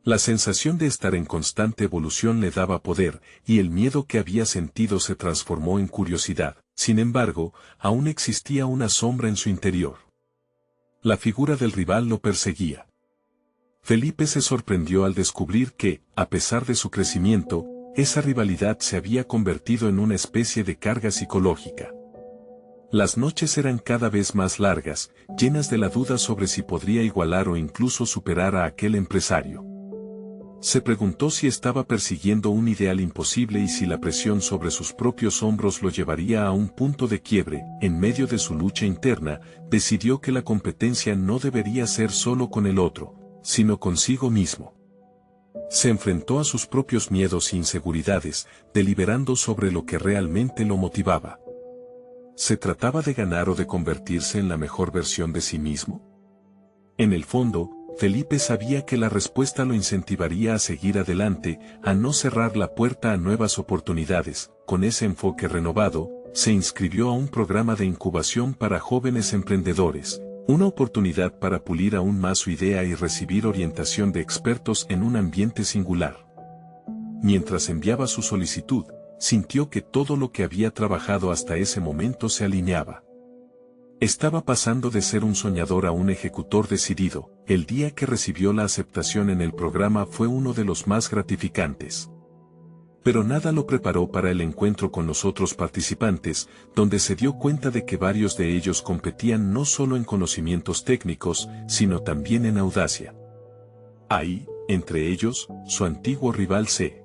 La sensación de estar en constante evolución le daba poder, y el miedo que había sentido se transformó en curiosidad. Sin embargo, aún existía una sombra en su interior. La figura del rival lo perseguía. Felipe se sorprendió al descubrir que, a pesar de su crecimiento, esa rivalidad se había convertido en una especie de carga psicológica. Las noches eran cada vez más largas, llenas de la duda sobre si podría igualar o incluso superar a aquel empresario. Se preguntó si estaba persiguiendo un ideal imposible y si la presión sobre sus propios hombros lo llevaría a un punto de quiebre. En medio de su lucha interna, decidió que la competencia no debería ser solo con el otro, sino consigo mismo. Se enfrentó a sus propios miedos e inseguridades, deliberando sobre lo que realmente lo motivaba. ¿Se trataba de ganar o de convertirse en la mejor versión de sí mismo? En el fondo, Felipe sabía que la respuesta lo incentivaría a seguir adelante, a no cerrar la puerta a nuevas oportunidades. Con ese enfoque renovado, se inscribió a un programa de incubación para jóvenes emprendedores, Una oportunidad para pulir aún más su idea y recibir orientación de expertos en un ambiente singular. Mientras enviaba su solicitud, sintió que todo lo que había trabajado hasta ese momento se alineaba. Estaba pasando de ser un soñador a un ejecutor decidido. El día que recibió la aceptación en el programa fue uno de los más gratificantes. Pero nada lo preparó para el encuentro con los otros participantes, donde se dio cuenta de que varios de ellos competían no solo en conocimientos técnicos, sino también en audacia. Ahí, entre ellos, su antiguo rival se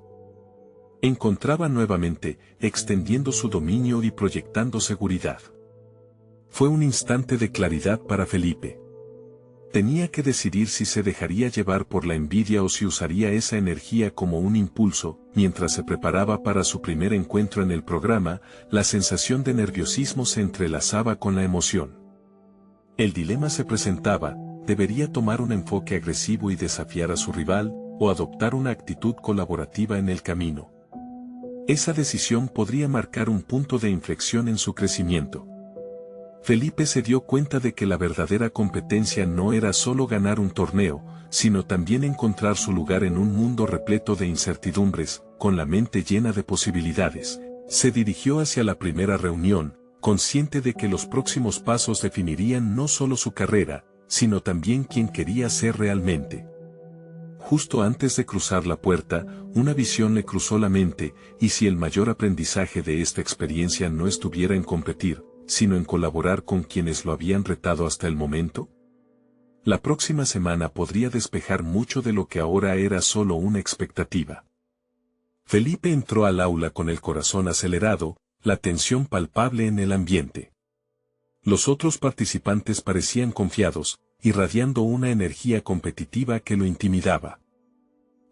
encontraba nuevamente, extendiendo su dominio y proyectando seguridad. Fue un instante de claridad para Felipe. Tenía que decidir si se dejaría llevar por la envidia o si usaría esa energía como un impulso. Mientras se preparaba para su primer encuentro en el programa, la sensación de nerviosismo se entrelazaba con la emoción. El dilema se presentaba: ¿debería tomar un enfoque agresivo y desafiar a su rival, o adoptar una actitud colaborativa en el camino? Esa decisión podría marcar un punto de inflexión en su crecimiento. Felipe se dio cuenta de que la verdadera competencia no era solo ganar un torneo, sino también encontrar su lugar en un mundo repleto de incertidumbres. Con la mente llena de posibilidades, se dirigió hacia la primera reunión, consciente de que los próximos pasos definirían no solo su carrera, sino también quién quería ser realmente. Justo antes de cruzar la puerta, una visión le cruzó la mente: ¿y si el mayor aprendizaje de esta experiencia no estuviera en competir, sino en colaborar con quienes lo habían retado hasta el momento? La próxima semana podría despejar mucho de lo que ahora era solo una expectativa. Felipe entró al aula con el corazón acelerado, la tensión palpable en el ambiente. Los otros participantes parecían confiados, irradiando una energía competitiva que lo intimidaba.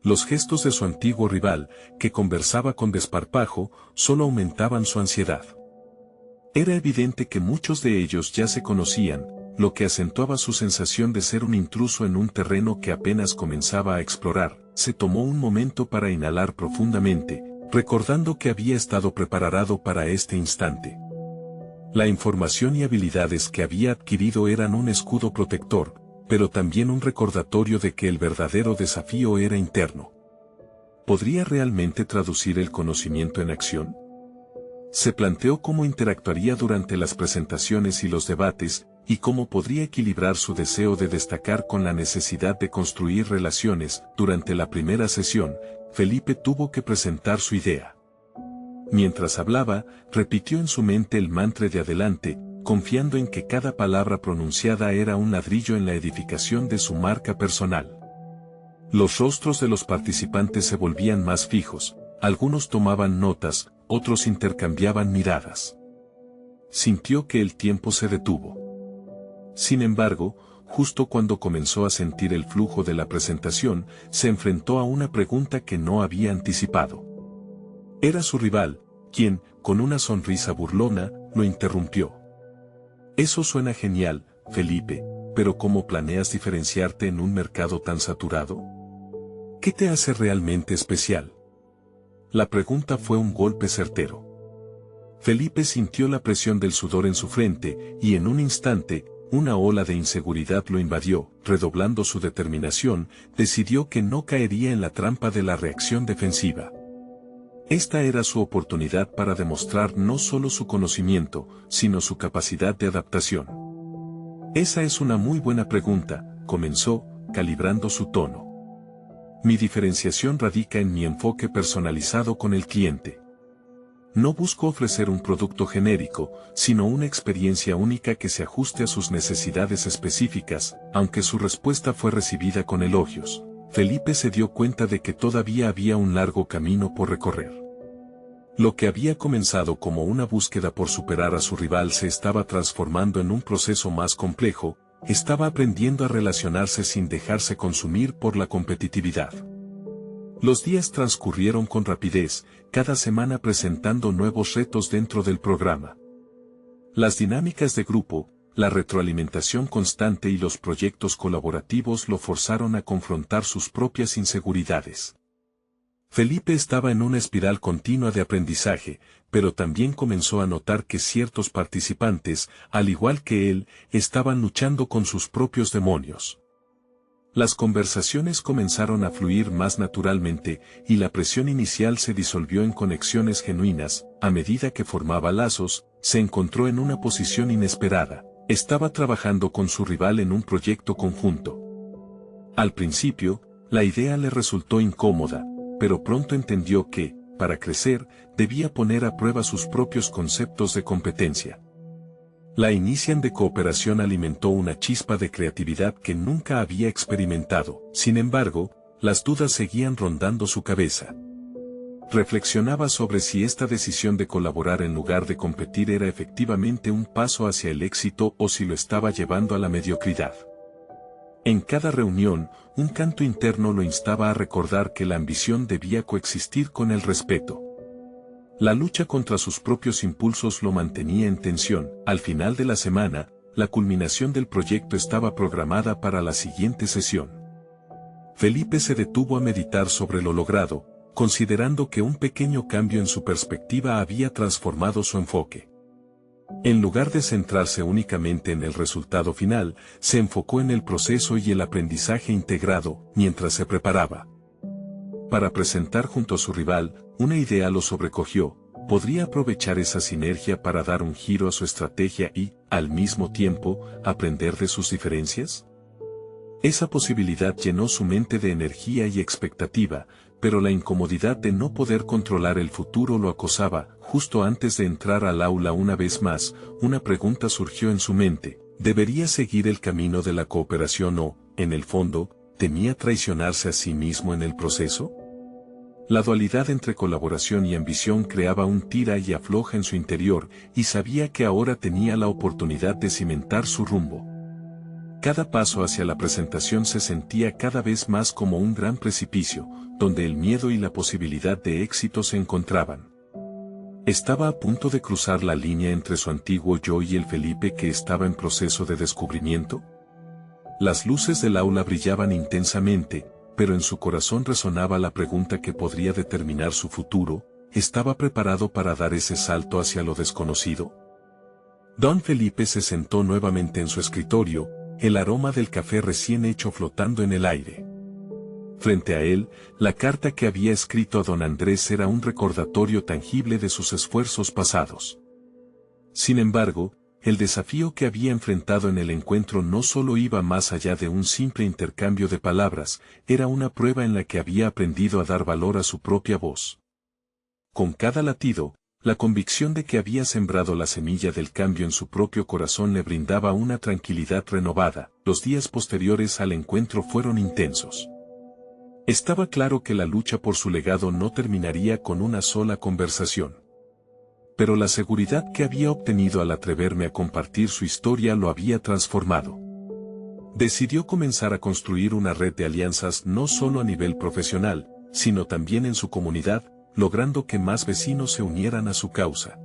Los gestos de su antiguo rival, que conversaba con desparpajo, solo aumentaban su ansiedad. Era evidente que muchos de ellos ya se conocían, lo que acentuaba su sensación de ser un intruso en un terreno que apenas comenzaba a explorar. Se tomó un momento para inhalar profundamente, recordando que había estado preparado para este instante. La información y habilidades que había adquirido eran un escudo protector, pero también un recordatorio de que el verdadero desafío era interno. ¿Podría realmente traducir el conocimiento en acción? Se planteó cómo interactuaría durante las presentaciones y los debates, y cómo podría equilibrar su deseo de destacar con la necesidad de construir relaciones. Durante la primera sesión, Felipe tuvo que presentar su idea. Mientras hablaba, repitió en su mente el mantra de adelante, confiando en que cada palabra pronunciada era un ladrillo en la edificación de su marca personal. Los rostros de los participantes se volvían más fijos, algunos tomaban notas, otros intercambiaban miradas. Sintió que el tiempo se detuvo. Sin embargo, justo cuando comenzó a sentir el flujo de la presentación, se enfrentó a una pregunta que no había anticipado. Era su rival, quien, con una sonrisa burlona, lo interrumpió. Eso suena genial, Felipe, pero ¿cómo planeas diferenciarte en un mercado tan saturado? ¿Qué te hace realmente especial? La pregunta fue un golpe certero. Felipe sintió la presión del sudor en su frente, y en un instante, una ola de inseguridad lo invadió. Redoblando su determinación, decidió que no caería en la trampa de la reacción defensiva. Esta era su oportunidad para demostrar no solo su conocimiento, sino su capacidad de adaptación. Esa es una muy buena pregunta, comenzó, calibrando su tono. Mi diferenciación radica en mi enfoque personalizado con el cliente. No busco ofrecer un producto genérico, sino una experiencia única que se ajuste a sus necesidades específicas. Aunque su respuesta fue recibida con elogios, Felipe se dio cuenta de que todavía había un largo camino por recorrer. Lo que había comenzado como una búsqueda por superar a su rival se estaba transformando en un proceso más complejo. Estaba aprendiendo a relacionarse sin dejarse consumir por la competitividad. Los días transcurrieron con rapidez, cada semana presentando nuevos retos dentro del programa. Las dinámicas de grupo, la retroalimentación constante y los proyectos colaborativos lo forzaron a confrontar sus propias inseguridades. Felipe estaba en una espiral continua de aprendizaje, pero también comenzó a notar que ciertos participantes, al igual que él, estaban luchando con sus propios demonios. Las conversaciones comenzaron a fluir más naturalmente, y la presión inicial se disolvió en conexiones genuinas. A medida que formaba lazos, se encontró en una posición inesperada. Estaba trabajando con su rival en un proyecto conjunto. Al principio, la idea le resultó incómoda, pero pronto entendió que, para crecer, debía poner a prueba sus propios conceptos de competencia. La iniciación de cooperación alimentó una chispa de creatividad que nunca había experimentado. Sin embargo, las dudas seguían rondando su cabeza. Reflexionaba sobre si esta decisión de colaborar en lugar de competir era efectivamente un paso hacia el éxito o si lo estaba llevando a la mediocridad. En cada reunión, un canto interno lo instaba a recordar que la ambición debía coexistir con el respeto. La lucha contra sus propios impulsos lo mantenía en tensión. Al final de la semana, la culminación del proyecto estaba programada para la siguiente sesión. Felipe se detuvo a meditar sobre lo logrado, considerando que un pequeño cambio en su perspectiva había transformado su enfoque. En lugar de centrarse únicamente en el resultado final, se enfocó en el proceso y el aprendizaje integrado mientras se preparaba. Para presentar junto a su rival, una idea lo sobrecogió. ¿Podría aprovechar esa sinergia para dar un giro a su estrategia y, al mismo tiempo, aprender de sus diferencias? Esa posibilidad llenó su mente de energía y expectativa, pero la incomodidad de no poder controlar el futuro lo acosaba. Justo antes de entrar al aula una vez más, una pregunta surgió en su mente: ¿debería seguir el camino de la cooperación o, en el fondo, temía traicionarse a sí mismo en el proceso? La dualidad entre colaboración y ambición creaba un tira y afloja en su interior, y sabía que ahora tenía la oportunidad de cimentar su rumbo. Cada paso hacia la presentación se sentía cada vez más como un gran precipicio, donde el miedo y la posibilidad de éxito se encontraban. Estaba a punto de cruzar la línea entre su antiguo yo y el Felipe que estaba en proceso de descubrimiento. Las luces del aula brillaban intensamente, pero en su corazón resonaba la pregunta que podría determinar su futuro: ¿estaba preparado para dar ese salto hacia lo desconocido? Don Felipe se sentó nuevamente en su escritorio, el aroma del café recién hecho flotando en el aire. Frente a él, la carta que había escrito a don Andrés era un recordatorio tangible de sus esfuerzos pasados. Sin embargo, el desafío que había enfrentado en el encuentro no solo iba más allá de un simple intercambio de palabras, era una prueba en la que había aprendido a dar valor a su propia voz. Con cada latido, la convicción de que había sembrado la semilla del cambio en su propio corazón le brindaba una tranquilidad renovada. Los días posteriores al encuentro fueron intensos. Estaba claro que la lucha por su legado no terminaría con una sola conversación. Pero la seguridad que había obtenido al atreverme a compartir su historia lo había transformado. Decidió comenzar a construir una red de alianzas no solo a nivel profesional, sino también en su comunidad, logrando que más vecinos se unieran a su causa.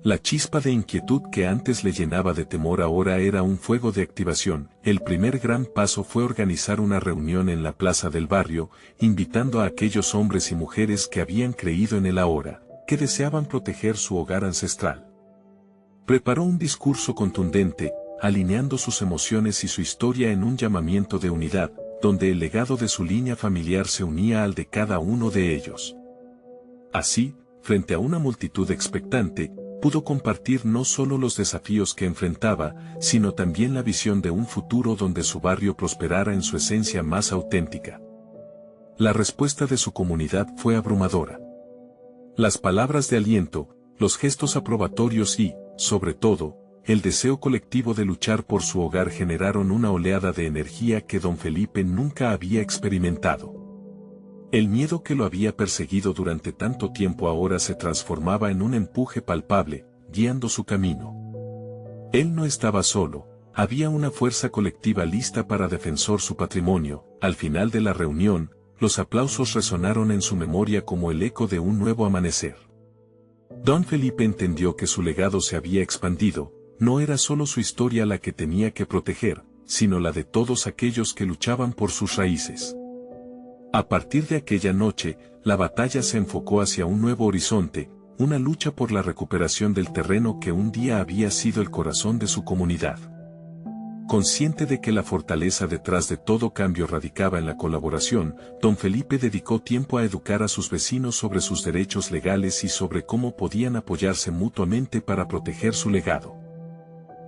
La chispa de inquietud que antes le llenaba de temor ahora era un fuego de activación. El primer gran paso fue organizar una reunión en la plaza del barrio, invitando a aquellos hombres y mujeres que habían creído en él ahora, que deseaban proteger su hogar ancestral. Preparó un discurso contundente, alineando sus emociones y su historia en un llamamiento de unidad, donde el legado de su línea familiar se unía al de cada uno de ellos. Así, frente a una multitud expectante, pudo compartir no solo los desafíos que enfrentaba, sino también la visión de un futuro donde su barrio prosperara en su esencia más auténtica. La respuesta de su comunidad fue abrumadora. Las palabras de aliento, los gestos aprobatorios y, sobre todo, el deseo colectivo de luchar por su hogar generaron una oleada de energía que don Felipe nunca había experimentado. El miedo que lo había perseguido durante tanto tiempo ahora se transformaba en un empuje palpable, guiando su camino. Él no estaba solo, había una fuerza colectiva lista para defender su patrimonio. Al final de la reunión, los aplausos resonaron en su memoria como el eco de un nuevo amanecer. Don Felipe entendió que su legado se había expandido, no era solo su historia la que tenía que proteger, sino la de todos aquellos que luchaban por sus raíces. A partir de aquella noche, la batalla se enfocó hacia un nuevo horizonte, una lucha por la recuperación del terreno que un día había sido el corazón de su comunidad. Consciente de que la fortaleza detrás de todo cambio radicaba en la colaboración, don Felipe dedicó tiempo a educar a sus vecinos sobre sus derechos legales y sobre cómo podían apoyarse mutuamente para proteger su legado.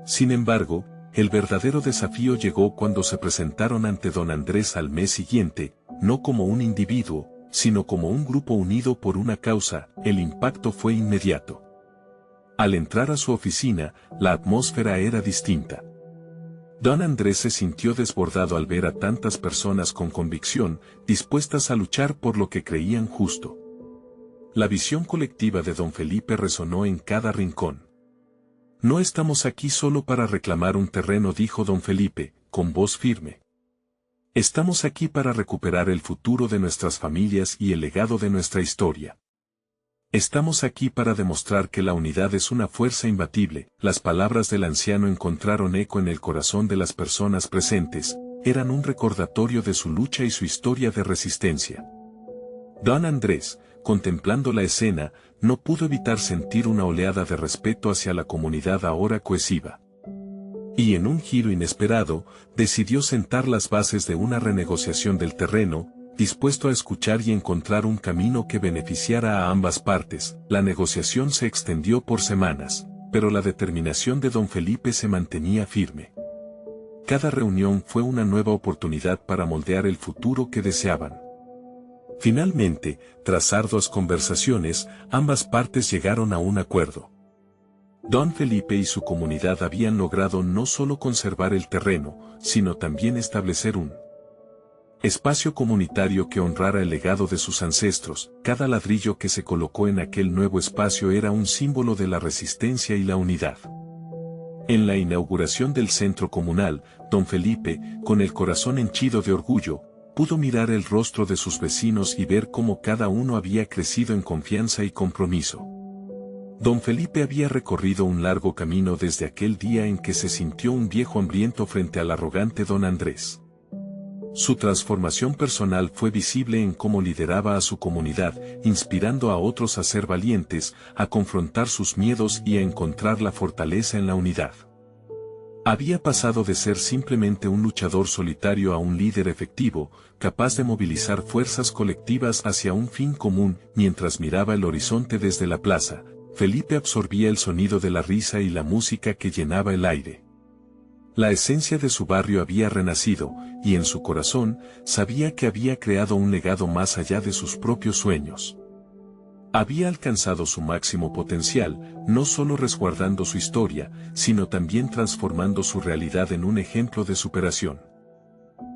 Sin embargo, el verdadero desafío llegó cuando se presentaron ante don Andrés al mes siguiente, no como un individuo, sino como un grupo unido por una causa. El impacto fue inmediato. Al entrar a su oficina, la atmósfera era distinta. Don Andrés se sintió desbordado al ver a tantas personas con convicción, dispuestas a luchar por lo que creían justo. La visión colectiva de don Felipe resonó en cada rincón. No estamos aquí solo para reclamar un terreno, dijo don Felipe, con voz firme. Estamos aquí para recuperar el futuro de nuestras familias y el legado de nuestra historia. Estamos aquí para demostrar que la unidad es una fuerza imbatible. Las palabras del anciano encontraron eco en el corazón de las personas presentes, eran un recordatorio de su lucha y su historia de resistencia. Don Andrés, contemplando la escena, no pudo evitar sentir una oleada de respeto hacia la comunidad ahora cohesiva. Y en un giro inesperado, decidió sentar las bases de una renegociación del terreno, dispuesto a escuchar y encontrar un camino que beneficiara a ambas partes. La negociación se extendió por semanas, pero la determinación de don Felipe se mantenía firme. Cada reunión fue una nueva oportunidad para moldear el futuro que deseaban. Finalmente, tras arduas conversaciones, ambas partes llegaron a un acuerdo. Don Felipe y su comunidad habían logrado no solo conservar el terreno, sino también establecer un espacio comunitario que honrara el legado de sus ancestros. Cada ladrillo que se colocó en aquel nuevo espacio era un símbolo de la resistencia y la unidad. En la inauguración del centro comunal, don Felipe, con el corazón henchido de orgullo, pudo mirar el rostro de sus vecinos y ver cómo cada uno había crecido en confianza y compromiso. Don Felipe había recorrido un largo camino desde aquel día en que se sintió un viejo hambriento frente al arrogante don Andrés. Su transformación personal fue visible en cómo lideraba a su comunidad, inspirando a otros a ser valientes, a confrontar sus miedos y a encontrar la fortaleza en la unidad. Había pasado de ser simplemente un luchador solitario a un líder efectivo, capaz de movilizar fuerzas colectivas hacia un fin común. Mientras miraba el horizonte desde la plaza, Felipe absorbía el sonido de la risa y la música que llenaba el aire. La esencia de su barrio había renacido, y en su corazón, sabía que había creado un legado más allá de sus propios sueños. Había alcanzado su máximo potencial, no solo resguardando su historia, sino también transformando su realidad en un ejemplo de superación.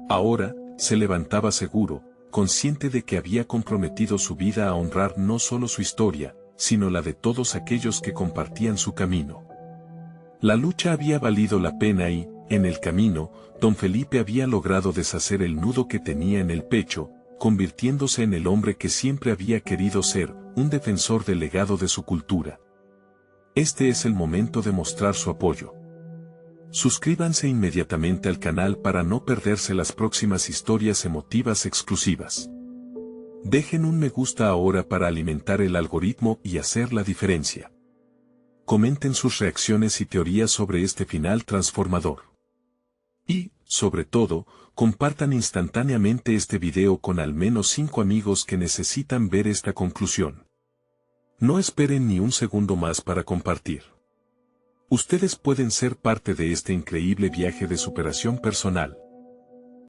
Ahora, se levantaba seguro, consciente de que había comprometido su vida a honrar no solo su historia, sino la de todos aquellos que compartían su camino. La lucha había valido la pena y, en el camino, don Felipe había logrado deshacer el nudo que tenía en el pecho, convirtiéndose en el hombre que siempre había querido ser, un defensor del legado de su cultura. Este es el momento de mostrar su apoyo. Suscríbanse inmediatamente al canal para no perderse las próximas historias emotivas exclusivas. Dejen un me gusta ahora para alimentar el algoritmo y hacer la diferencia. Comenten sus reacciones y teorías sobre este final transformador. Y, sobre todo, compartan instantáneamente este video con al menos 5 amigos que necesitan ver esta conclusión. No esperen ni un segundo más para compartir. Ustedes pueden ser parte de este increíble viaje de superación personal.